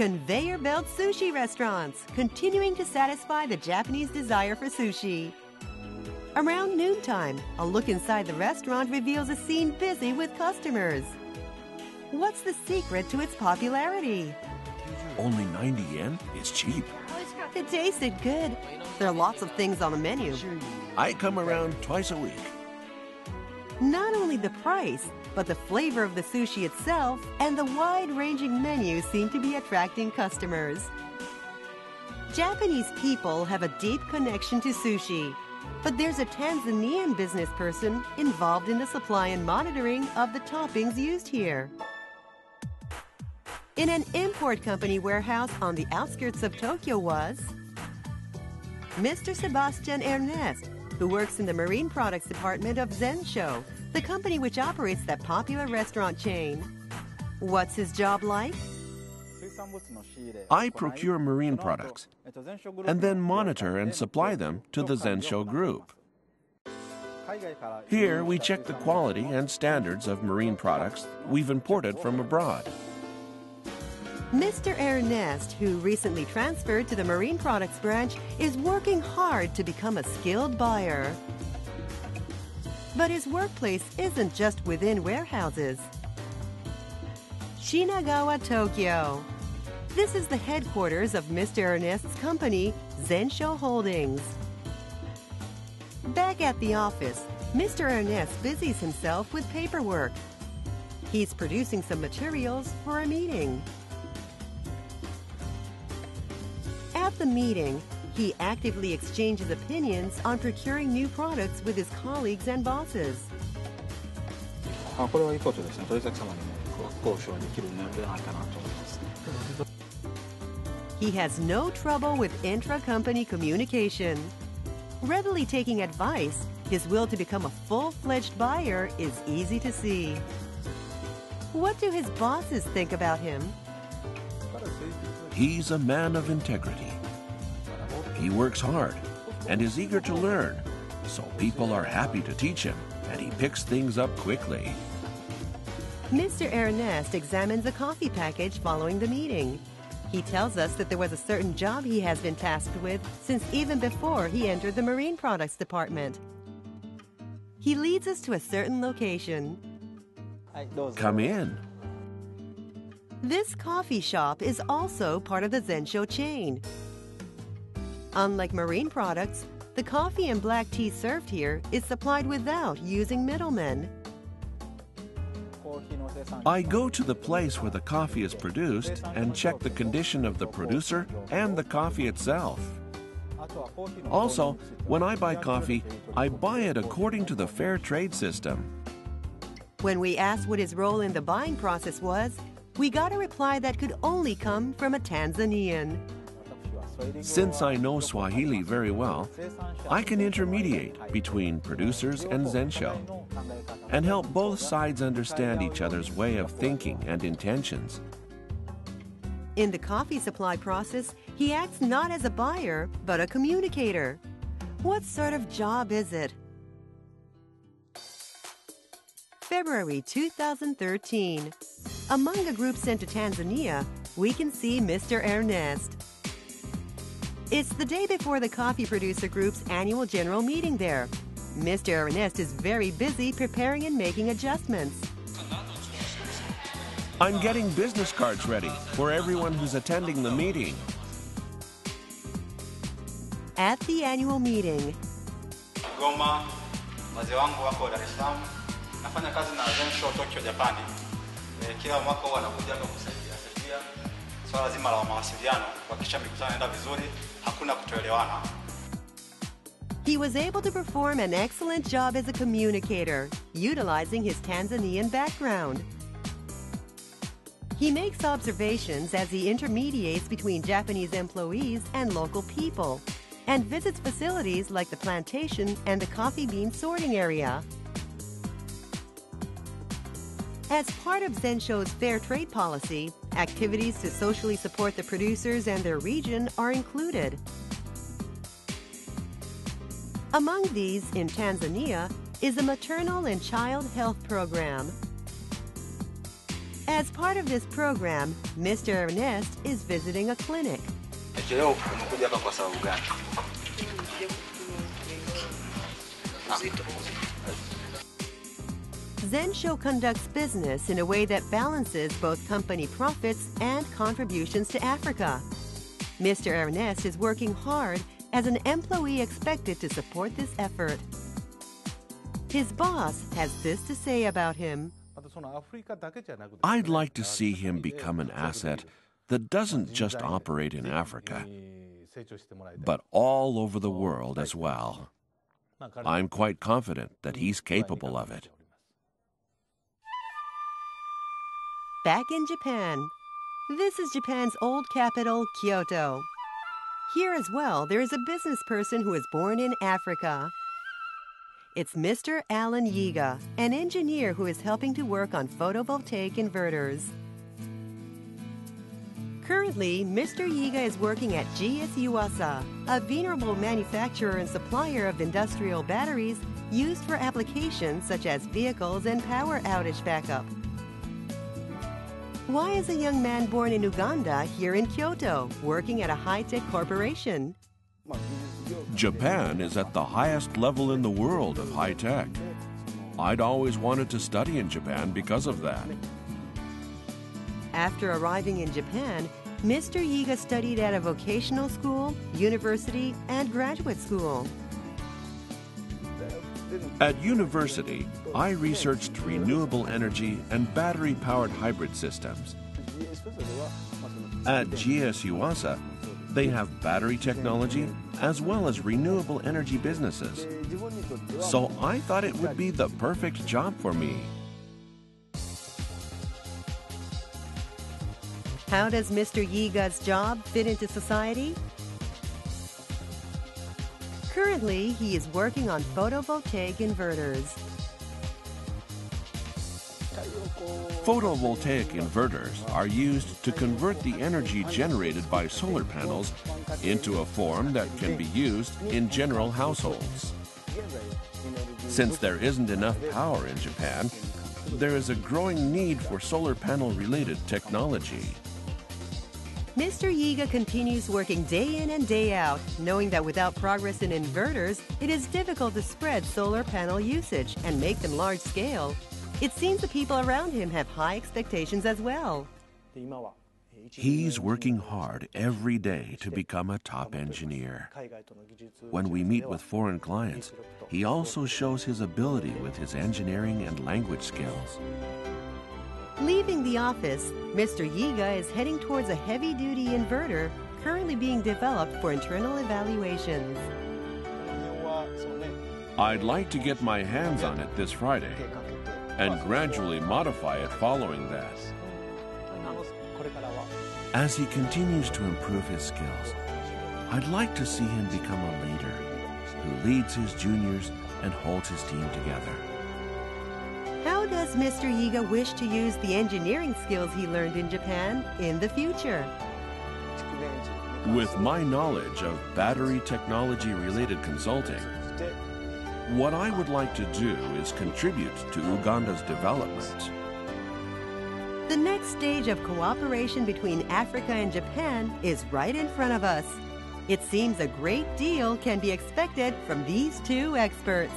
Conveyor belt sushi restaurants, continuing to satisfy the Japanese desire for sushi. Around noontime, a look inside the restaurant reveals a scene busy with customers. What's the secret to its popularity? Only 90 yen? It's cheap. It tasted good. There are lots of things on the menu. I come around twice a week. Not only the price, but the flavor of the sushi itself and the wide-ranging menu seem to be attracting customers. Japanese people have a deep connection to sushi, but there's a Tanzanian business person involved in the supply and monitoring of the toppings used here. In an import company warehouse on the outskirts of Tokyo was Mr. Sebastian Ernest, who works in the marine products department of Zensho, the company which operates that popular restaurant chain. What's his job like? I procure marine products and then monitor and supply them to the Zensho group. Here we check the quality and standards of marine products we've imported from abroad. Mr. Ernest, who recently transferred to the marine products branch, is working hard to become a skilled buyer. But his workplace isn't just within warehouses. Shinagawa, Tokyo. This is the headquarters of Mr. Ernest's company, Zensho Holdings. Back at the office, Mr. Ernest busies himself with paperwork. He's producing some materials for a meeting. At the meeting, he actively exchanges opinions on procuring new products with his colleagues and bosses. He has no trouble with intra-company communication. Readily taking advice, his will to become a full-fledged buyer is easy to see. What do his bosses think about him? He's a man of integrity. He works hard and is eager to learn, so people are happy to teach him, and he picks things up quickly. Mr. Ernest examines a coffee package following the meeting. He tells us that there was a certain job he has been tasked with since even before he entered the marine products department. He leads us to a certain location. Come in. This coffee shop is also part of the Zensho chain. Unlike marine products, the coffee and black tea served here is supplied without using middlemen. I go to the place where the coffee is produced and check the condition of the producer and the coffee itself. Also, when I buy coffee, I buy it according to the fair trade system. When we asked what his role in the buying process was, we got a reply that could only come from a Tanzanian. Since I know Swahili very well, I can intermediate between producers and Zensho and help both sides understand each other's way of thinking and intentions. In the coffee supply process, he acts not as a buyer, but a communicator. What sort of job is it? February 2013. Among a group sent to Tanzania, we can see Mr. Ernest. It's the day before the coffee producer group's annual general meeting there. Mr. Ernest is very busy preparing and making adjustments. I'm getting business cards ready for everyone who's attending the meeting. At the annual meeting, Goma, wazee wangu wako Dar es Salaam. Nafanya kazi na Zensho Tokyo, Japani. Kila mwaka huwa nakuja kusaidia swala zima la mawasiliano, kuhakikisha mikutano inaenda vizuri, hakuna kutoelewana. He was able to perform an excellent job as a communicator, utilizing his Tanzanian background. He makes observations as he intermediates between Japanese employees and local people, and visits facilities like the plantation and the coffee bean sorting area. As part of Zensho's fair trade policy, activities to socially support the producers and their region are included. Among these, in Tanzania, is a maternal and child health program. As part of this program, Mr. Ernest is visiting a clinic. Leo umekuja hapa kwa sababu gani? Zensho conducts business in a way that balances both company profits and contributions to Africa. Mr. Ernest is working hard as an employee expected to support this effort. His boss has this to say about him. I'd like to see him become an asset that doesn't just operate in Africa, but all over the world as well. I'm quite confident that he's capable of it. Back in Japan. This is Japan's old capital, Kyoto. Here as well, there is a business person who was born in Africa. It's Mr. Allan Yiga, an engineer who is helping to work on photovoltaic inverters. Currently, Mr. Yiga is working at Yuasa, a venerable manufacturer and supplier of industrial batteries used for applications such as vehicles and power outage backup. Why is a young man born in Uganda here in Kyoto, working at a high-tech corporation? Japan is at the highest level in the world of high tech. I'd always wanted to study in Japan because of that. After arriving in Japan, Mr. Yiga studied at a vocational school, university, and graduate school. At university, I researched renewable energy and battery-powered hybrid systems. At Yuasa, they have battery technology as well as renewable energy businesses. So I thought it would be the perfect job for me. How does Mr. Yiga's job fit into society? Currently, he is working on photovoltaic inverters. Photovoltaic inverters are used to convert the energy generated by solar panels into a form that can be used in general households. Since there isn't enough power in Japan, there is a growing need for solar panel-related technology. Mr. Yiga continues working day in and day out, knowing that without progress in inverters, it is difficult to spread solar panel usage and make them large-scale. It seems the people around him have high expectations as well. He's working hard every day to become a top engineer. When we meet with foreign clients, he also shows his ability with his engineering and language skills. Leaving the office, Mr. Yiga is heading towards a heavy-duty inverter currently being developed for internal evaluations. I'd like to get my hands on it this Friday and gradually modify it following that. As he continues to improve his skills, I'd like to see him become a leader who leads his juniors and holds his team together. How does Mr. Yiga wish to use the engineering skills he learned in Japan in the future? With my knowledge of battery technology-related consulting, what I would like to do is contribute to Uganda's development. The next stage of cooperation between Africa and Japan is right in front of us. It seems a great deal can be expected from these two experts.